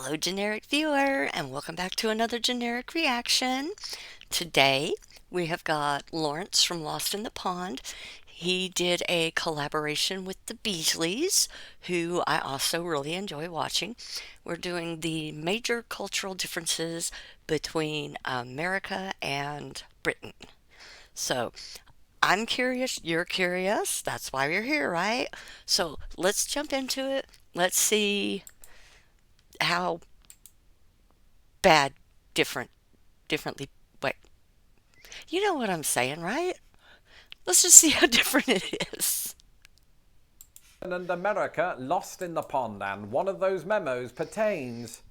Hello, generic viewer, and welcome back to another generic reaction. Today, we have got Lawrence from Lost in the Pond. He did a collaboration with the Beesleys, who I also really enjoy watching. We're doing the major cultural differences between America and Britain. So, I'm curious, you're curious, that's why we're here, right? So, let's jump into it. Let's see how bad differently wait, you know what I'm saying, right? Let's just see how different it is. And America lost in the pond, and one of those memos pertains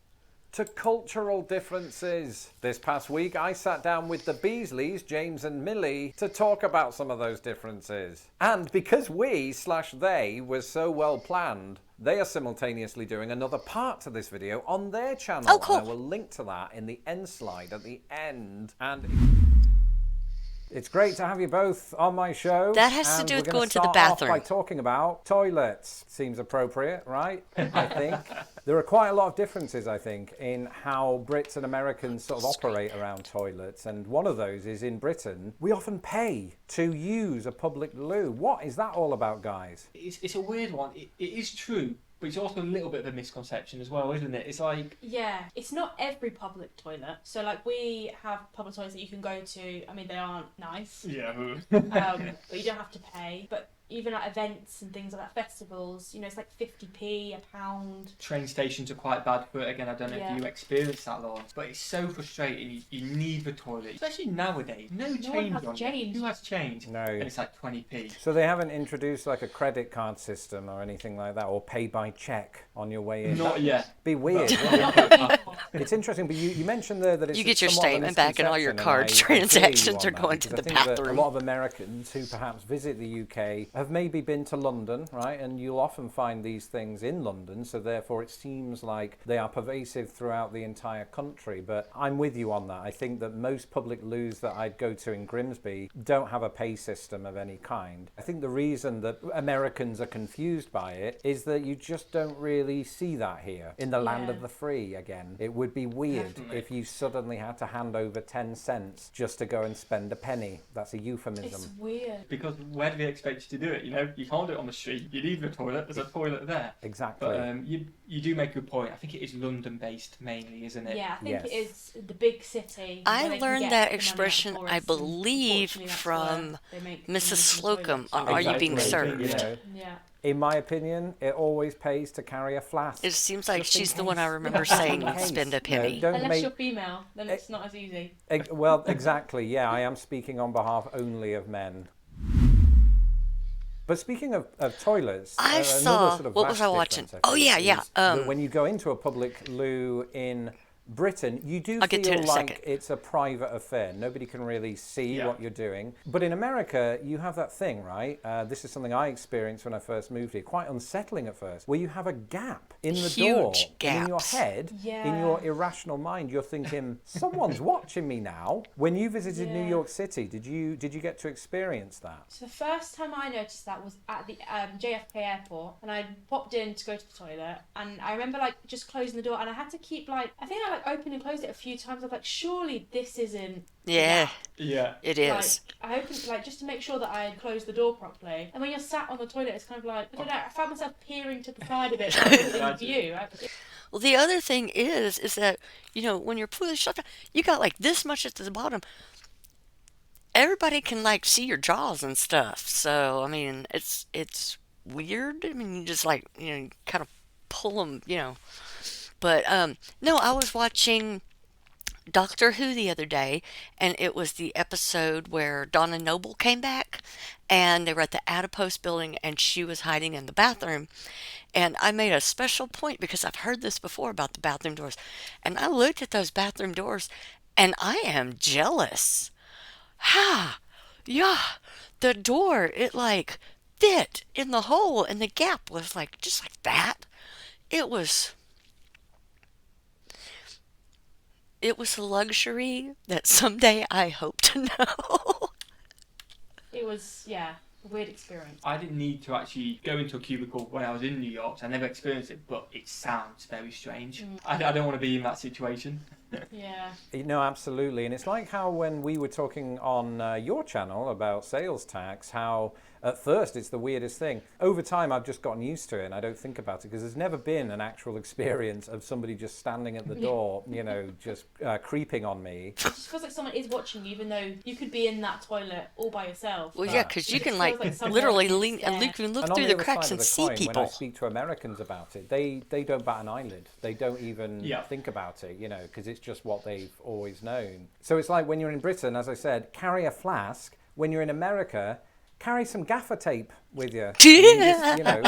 to cultural differences. This past week, I sat down with the Beesleys, James and Millie, to talk about some of those differences. And because we/they was so well planned, they are simultaneously doing another part to this video on their channel. Oh, cool. And I will link to that in the end slide at the end. And it's great to have you both on my show. That has to do with going to the Off bathroom. by talking about toilets. Seems appropriate, right? I think. There are quite a lot of differences, I think, in how Brits and Americans sort of operate around toilets. And one of those is in Britain, we often pay to use a public loo. What is that all about, guys? It's a weird one. It is true, but it's also a little bit of a misconception as well, isn't it? It's like... Yeah, it's not every public toilet. So, like, we have public toilets that you can go to. I mean, they aren't nice. Yeah. But you don't have to pay. But even at events and things like that, festivals, you know, it's like 50p, a pound. Train stations are quite bad for it. Again, I don't know if you experience that, Lawrence, but it's so frustrating. You need the toilet, especially nowadays. No change has on change. it. Who has change? No. And it's like 20p. So they haven't introduced like a credit card system or anything like that, or pay by check on your way in? Not yet. Be weird. It's interesting, but you mentioned there that it's You get your somewhat of a statement back and all your card misconception, and I transactions hear are you on going that, to because the I think that bathroom. a lot of Americans who perhaps visit the UK have maybe been to London, right? And you'll often find these things in London, so therefore it seems like they are pervasive throughout the entire country. But I'm with you on that. I think that most public loos that I'd go to in Grimsby don't have a pay system of any kind. I think the reason that Americans are confused by it is that you just don't really see that here in the land of the free. Again, it would be weird if you suddenly had to hand over 10 cents just to go and spend a penny. That's a euphemism. It's weird. Because where do they expect you to do it? You know, you can't do it on the street. You need the toilet. There's a toilet there. Exactly. But you do make a good point. I think it is London-based mainly, isn't it? Yeah, I think Yes. it is the big city. I where they can learned get that the money expression, out of I tourists, and believe, unfortunately that's from where they make Mrs. money Slocum from on Are You Being Exactly. Served? You know, Yeah. in my opinion, it always pays to carry a flask. It seems like Just in she's the one I case. remember Just in saying, case. spend a No, penny. don't Unless make- you're female, then it's not as easy. Well, exactly. Yeah, I am speaking on behalf only of men. But speaking of toilets, I another saw, sort of what was vast I watching? difference, I Oh, think, yeah, yeah, is that when you go into a public loo in Britain, you do I'll get to it feel in a like second. it's a private affair. Nobody can really see Yeah. what you're doing. But in America, you have that thing, right? This is something I experienced when I first moved here. Quite unsettling at first, where you have a gap in the door. Huge And in your gaps. head, in your irrational mind, you're thinking, someone's watching me now. When you visited New Yeah. York City, did you get to experience that? So the first time I noticed that was at the JFK airport, and I popped in to go to the toilet, and I remember like just closing the door, and I had to keep like, I think I like opened and closed it a few times. I was like, surely this isn't. Yeah, Yeah. it Like, is. I opened like just to make sure that I had closed the door properly. And when you're sat on the toilet, it's kind of like, I don't know. I found myself peering to the side of it in view. Well, the other thing is that, you know, when you're fully shut down, you got like this much at the bottom. Everybody can like see your jaws and stuff. So, I mean, it's weird. I mean, you just like, you know, kind of pull them, you know. But, no, I was watching Doctor Who the other day, and it was the episode where Donna Noble came back, and they were at the Adipose building, and she was hiding in the bathroom. And I made a special point because I've heard this before about the bathroom doors. And I looked at those bathroom doors, and I am jealous. Ha! Yeah, the door, it like fit in the hole, and the gap was like just like that. It was. It was a luxury that someday I hope to know. It was, yeah. weird experience. I didn't need to actually go into a cubicle when I was in New York, so I never experienced it, but it sounds very strange. I don't want to be in that situation. Yeah. No, absolutely. And it's like how when we were talking on your channel about sales tax, how at first it's the weirdest thing. Over time, I've just gotten used to it and I don't think about it because there's never been an actual experience of somebody just standing at the door, you know, just creeping on me. It just feels like someone is watching you, even though you could be in that toilet all by yourself. Well, yeah, because you It can just feels like someone literally is lean and there. look, look And on through the the other cracks side of and the see coin, when I people. speak to Americans about it, they don't bat an eyelid. They don't even think about it, you know, because it's just what they've always known. So it's like when you're in Britain, as I said, carry a flask. When you're in America, carry some gaffer tape with you. And you just, you know,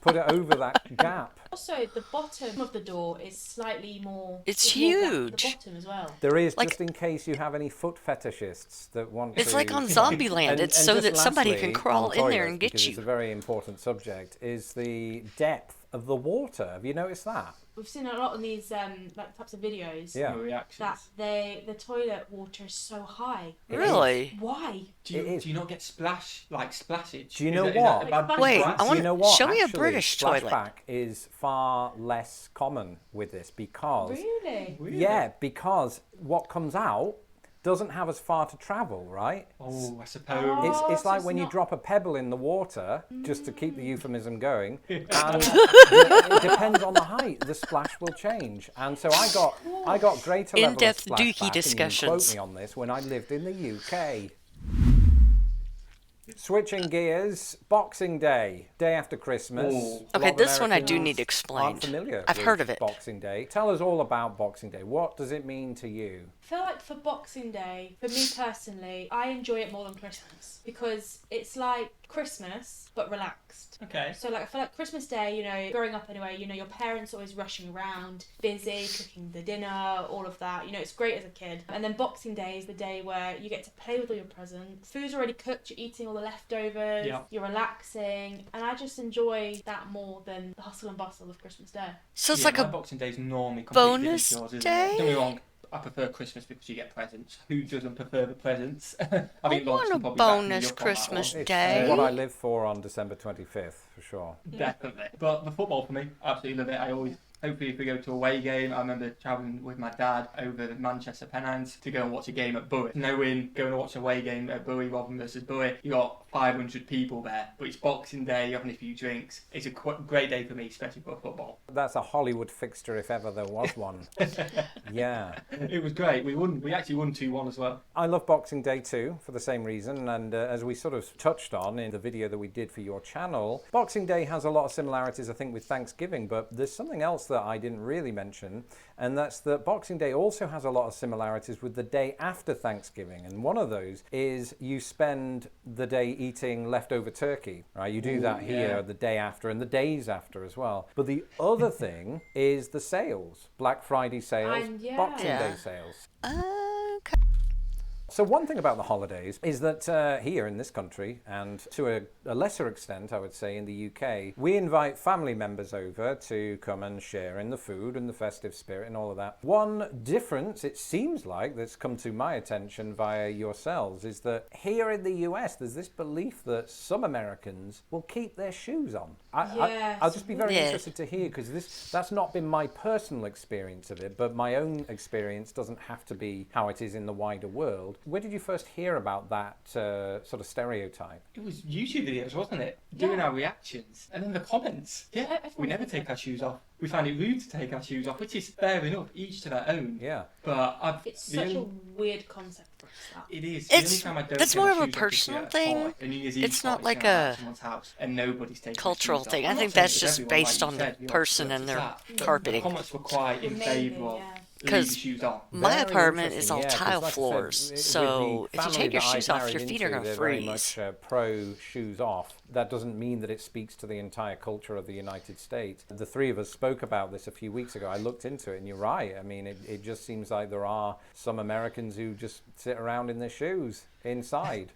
put it over that gap. Also, the bottom of the door is slightly more. It's more gap at huge. the bottom as well. There is, Like- just in case you have any foot fetishists that want It's to... like on Zombieland. It's so just that somebody lastly, can crawl on in there toilets, and get because you. it's a very important subject, is the depth of the water. Have you noticed that? We've seen a lot on these like types of videos. Yeah. Reactions. That the toilet water is so high. Really? Why? Do you, It is. do you not get splashage? Do you Is know that- is what? that a bad Wait, thing? I Do wanna- you know what? show me a Actually, British toilet. splashback is far less common with this because... Really? Really? Yeah, because what comes out doesn't have as far to travel, right? Oh, I suppose. It's so like it's when you not- drop a pebble in the water, just to keep the euphemism going, and it depends on the height. The splash will change, and so I got greater level of In-depth splashback, dookie and you can discussions. quote me on this, when I lived in the UK. Switching gears, Boxing Day, day after Christmas. Oh. A lot Okay, of this one I do Americans need aren't explained. familiar I've with heard of it. Boxing Day. Tell us all about Boxing Day. What does it mean to you? I feel like for Boxing Day, for me personally, I enjoy it more than Christmas because it's like Christmas but relaxed. Okay. So like I feel like Christmas Day, you know, growing up anyway, you know, your parents are always rushing around, busy, cooking the dinner, all of that. You know, it's great as a kid. And then Boxing Day is the day where you get to play with all your presents. Food's already cooked, you're eating all the leftovers, Yeah. you're relaxing, and I just enjoy that more than the hustle and bustle of Christmas Day. So it's Yeah, like my a Boxing Day's normally completely bonus different to yours, day? isn't it? Don't get me wrong, I prefer Christmas because you get presents. Who doesn't prefer the presents? I think I Lawrence want can a probably back me bonus up on that Christmas one. It's day. what I live for on December 25th, for sure. Definitely. But the football for me, absolutely love it. I always, hopefully if we go to a away game, I remember travelling with my dad over the Manchester Pennines to go and watch a game at Bury. Knowing going to watch an away game at Bury, Robin versus Bury, you got 500 people there. But it's Boxing Day, you're having a few drinks. It's a great day for me, especially for football. That's a Hollywood fixture if ever there was one. Yeah. It was great. We actually won 2-1 as well. I love Boxing Day too, for the same reason, and as we sort of touched on in the video that we did for your channel, Boxing Day has a lot of similarities, I think, with Thanksgiving, but there's something else that I didn't really mention, and that's that Boxing Day also has a lot of similarities with the day after Thanksgiving, and one of those is you spend the day eating leftover turkey, right? You do that here yeah. the day after and the days after as well. But the other thing is the sales, Black Friday sales, And yeah. Boxing Yeah. Day sales. okay. So one thing about the holidays is that here in this country, and to a lesser extent, I would say, in the UK, we invite family members over to come and share in the food and the festive spirit and all of that. One difference, it seems like, that's come to my attention via yourselves, is that here in the US, there's this belief that some Americans will keep their shoes on. I'll just be very Yeah. interested to hear, because that's not been my personal experience of it, but my own experience doesn't have to be how it is in the wider world. Where did you first hear about that sort of stereotype? It was YouTube videos, wasn't it? Doing Yeah. our reactions. And then the comments. Yeah, Everyone we never does take that. our shoes off. We find it rude to take our shoes off, which is fair enough, each to their own. Yeah. But It's the such only- a weird concept for us. That. It is. It's- The only time I don't that's take more my of a shoes off is personal at a thing. party, a New Year's Eve It's not party, like you know, at a someone's house, and nobody's taking their cultural shoes off. thing. I I'm not think saying that's it's just everyone, based like on you the said, you're person up and to their that. But carpeting. The comments were quite in Maybe, favour of yeah. leave 'Cause your shoes on. my Very apartment is interesting, all 'cause tile like I said, floors, with so the if you family take your that I've shoes off, married your feet are into, gonna they're very freeze. much pro shoes off. That doesn't mean that it speaks to the entire culture of the United States. The three of us spoke about this a few weeks ago. I looked into it, and you're right. I mean, it just seems like there are some Americans who just sit around in their shoes. inside.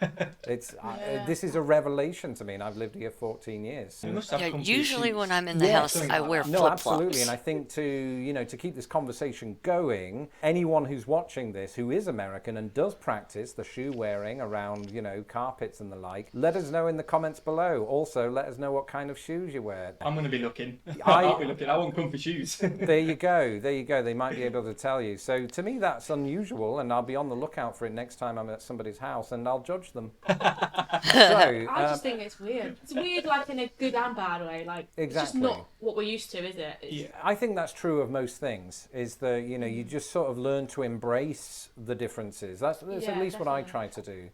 It's Yeah. this is a revelation to me, and I've lived here 14 years. You must have Yeah, comfy usually shoes. when I'm in the Yeah, house, something I like wear that. No, flip-flops. absolutely, and I think to keep this conversation going, anyone who's watching this who is American and does practice the shoe wearing around, carpets and the like, let us know in the comments below. Also, let us know what kind of shoes you wear. I'm going to be looking. I'll be looking. I want comfy shoes. There you go. They might be able to tell you. So to me, that's unusual, and I'll be on the lookout for it next time I'm at somebody's house, and I'll judge them. So, I just think it's weird. It's weird, like in a good and bad way. Like it's just Exactly. not what we're used to, is it? It's, I think that's true of most things. Is that you just sort of learn to embrace the differences. That's Yeah, at least what I definitely. try to do.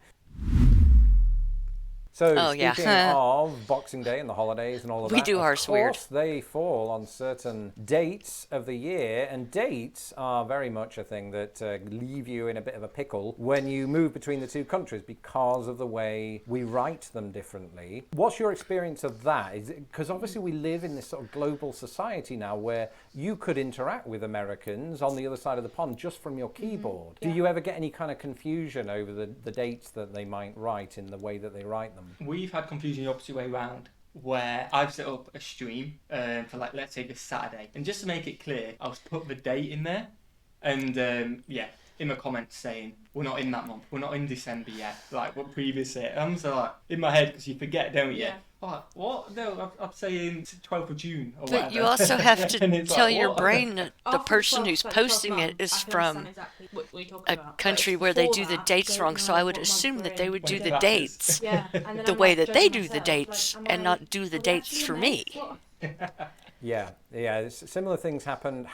So Oh, yeah. speaking of Boxing Day and the holidays and all of We that, do of ours weird. course they fall on certain dates of the year, and dates are very much a thing that leave you in a bit of a pickle when you move between the two countries because of the way we write them differently. What's your experience of that? Is because obviously we live in this sort of global society now where you could interact with Americans on the other side of the pond just from your keyboard. Do Yeah. you ever get any kind of confusion over the dates that they might write in the way that they write them? We've had confusion the opposite way around, where I've set up a stream for like, let's say this Saturday, and just to make it clear, I'll put the date in there, and in the comments saying we're not in that month, we're not in December yet, like what previous it. I'm so like in my head because you forget, don't you? Yeah. Like, what? No, I'm saying 12th of June or But whatever. you also have to And it's tell like, your what? brain that the after person 12 who's like 12 posting it months, is I can from understand exactly what you're talking a about. But country it's where they before do the that, dates I wrong, don't so I know would what assume month that we're they in. would When do it the matters. dates Yeah, and then the I'm way like that they judging do the myself, dates like, and am not I- do the are we dates actually for in me. May? What? Yeah, similar things have happened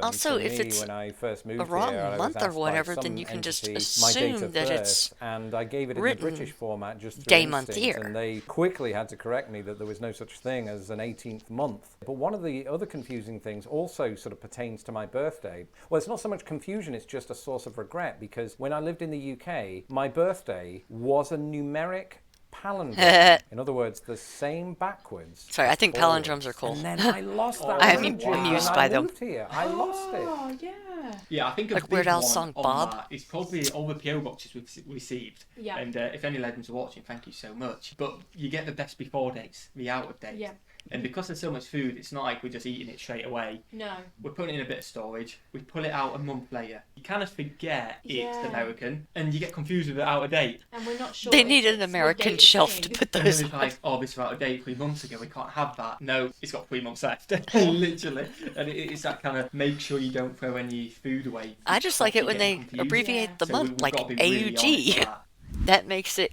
Also, to if me it's when I first moved a wrong here. I was month or asked by whatever, then some you can just entity my date assume of that birth, it's and I gave it in the written British format just through day, month, instinct, year. and they quickly had to correct me that there was no such thing as an 18th month. But one of the other confusing things also sort of pertains to my birthday. Well, it's not so much confusion, it's just a source of regret, because when I lived in the UK, my birthday was a numeric palindrome. In other words, the same backwards. Sorry, as I think forwards. palindromes are cool. And then I lost that I'm magic amused when by I them. moved here. I lost it. Oh, yeah. Yeah, I think a Like big Weird Al's one song, on Bob. that is probably all the PO boxes we've received. Yeah. And if any legends are watching, thank you so much. But you get the best before dates, the out of date. Yeah. And because there's so much food, it's not like we're just eating it straight away. No. We're putting it in a bit of storage. We pull it out a month later. You kind of forget it's Yeah. American, and you get confused with it out of date. And we're not sure. They if need an it's what American date it's shelf in. to put And those then it's on. like, oh, this was out of date 3 months ago. We can't have that. No, it's got 3 months left, literally. And it's that kind of make sure you don't throw any food away. I just like it when they Confused. abbreviate Yeah. the So month, we've like got to be really honest with AUG. that. That makes it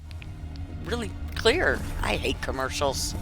really clear. I hate commercials.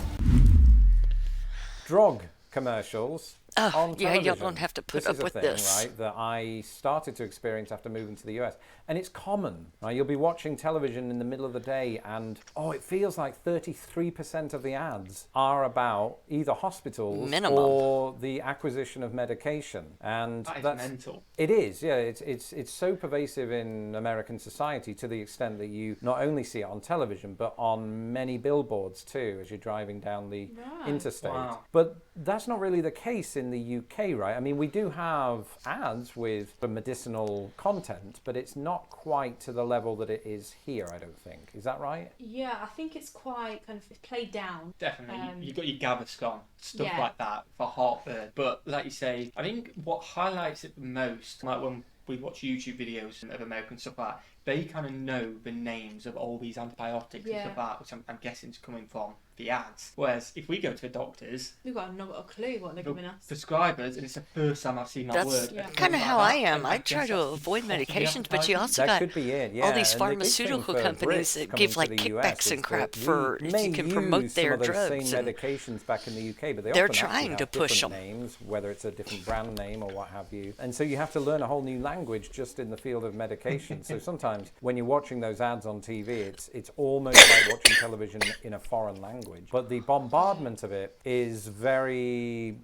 Drug commercials. Oh, on yeah, you television. don't have to put This up is a with thing, this. right, that I started to experience after moving to the US. And it's common, right? You'll be watching television in the middle of the day and, it feels like 33% of the ads are about either hospitals Minimum. or the acquisition of medication. And That is that's mental. It is, yeah. It's so pervasive in American society to the extent that you not only see it on television, but on many billboards too, as you're driving down the Right. interstate. Wow. But that's not really the case in the UK, right? I mean, we do have ads with the medicinal content, but it's not quite to the level that it is here, I don't think. Is that right? Yeah, I think it's quite kind of played down. Definitely. Um, You've got your Gaviscon, stuff yeah. like that for heartburn. But like you say, I think what highlights it the most, like when we watch YouTube videos of American stuff like that, they kind of know the names of all these antibiotics and Yeah. stuff like that, which I'm guessing is coming from the ads. Whereas if we go to the doctors, We've got not got a clue what they're the giving us. prescribers, and it's the first time I've seen that That's word. Yeah. kind of like how that, I am. and I guess try to that's avoid because of the medications, but you advertising. also That got could be it, yeah. all these And the big thing pharmaceutical for companies Brits that coming give to like the kickbacks US and is crap that for we if may you can promote use their some of those drugs. same And medications back in the UK, but they they're often trying actually to have push different 'em. names, whether it's a different brand name or what have you. And so you have to learn a whole new language just in the field of medication. So sometimes when you're watching those ads on TV, it's almost like watching television in a foreign language. But the bombardment of it is very,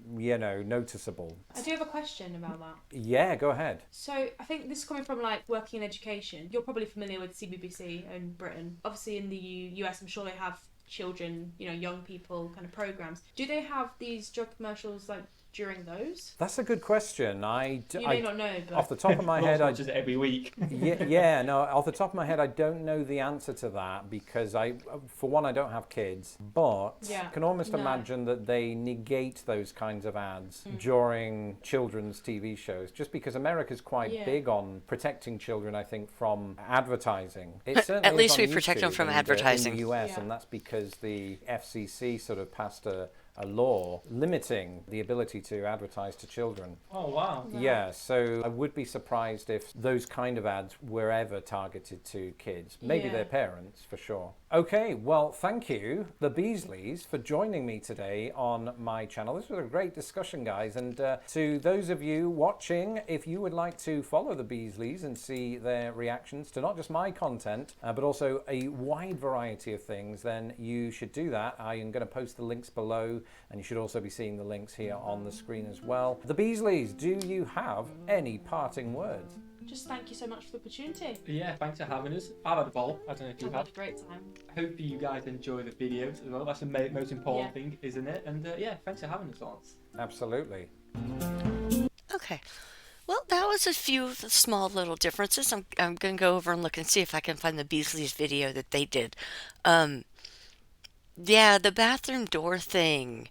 noticeable. I do have a question about that. Yeah, go ahead. So I think this is coming from like working in education. You're probably familiar with CBBC in Britain. Obviously in the US, I'm sure they have children, young people kind of programs. Do they have these drug commercials like during those? That's a good question. You may not know, Off but the top of my Ross head, watches it every week. yeah, no, off the top of my head, I don't know the answer to that because for one, I don't have kids, but Yeah, can almost no. imagine that they negate those kinds of ads during children's TV shows, just because America's quite Yeah. big on protecting children, I think, from advertising. It certainly At is least on we protect them YouTube from and, advertising. in the US, Yeah. and that's because the FCC sort of passed a law limiting the ability to advertise to children. Oh wow. Right. Yeah, so I would be surprised if those kind of ads were ever targeted to kids. Maybe Yeah. their parents, for sure. Okay, well, thank you, the Beesleys, for joining me today on my channel. This was a great discussion, guys. And to those of you watching, if you would like to follow the Beesleys and see their reactions to not just my content, but also a wide variety of things, then you should do that. I am going to post the links below, and you should also be seeing the links here on the screen as well. The Beesleys, do you have any parting words? Just thank you so much for the opportunity. Yeah, thanks for having us. I've had a ball. I don't know if you I've had have. a great time. Hope you guys enjoy the videos as well. That's the most important Yeah. thing, isn't it? And yeah, thanks for having us, Lance. Absolutely. Okay. Well, that was a few of the small little differences. I'm going to go over and look and see if I can find the Beasley's video that they did. Yeah, the bathroom door thing.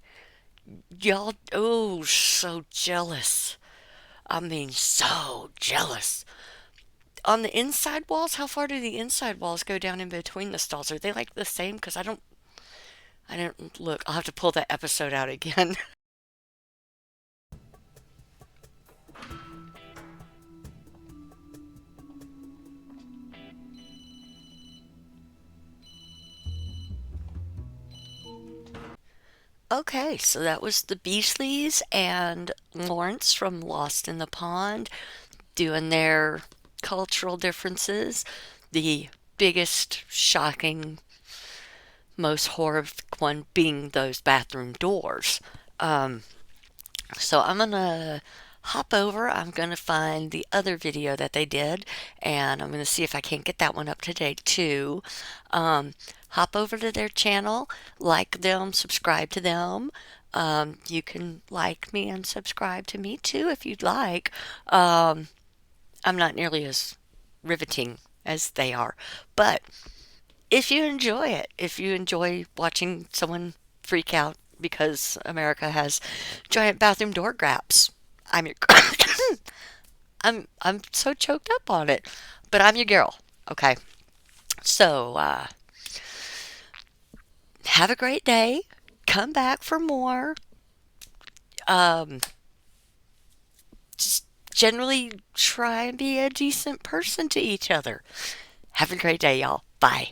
Y'all, oh, so jealous. I mean, so jealous. On the inside walls, how far do the inside walls go down in between the stalls? Are they like the same? Because I didn't look. I'll have to pull that episode out again. Okay, so that was the Beasleys and Lawrence from Lost in the Pond doing their cultural differences. The biggest, shocking, most horrific one being those bathroom doors. So I'm gonna hop over. I'm gonna find the other video that they did, and I'm gonna see if I can't get that one up to date too. Hop over to their channel, like them, subscribe to them. You can like me and subscribe to me too if you'd like. I'm not nearly as riveting as they are, but if you enjoy it, if you enjoy watching someone freak out because America has giant bathroom door gaps, I'm your I'm so choked up on it, but I'm your girl. Okay, so have a great day. Come back for more. Um, just generally try and be a decent person to each other. Have a great day, y'all. Bye.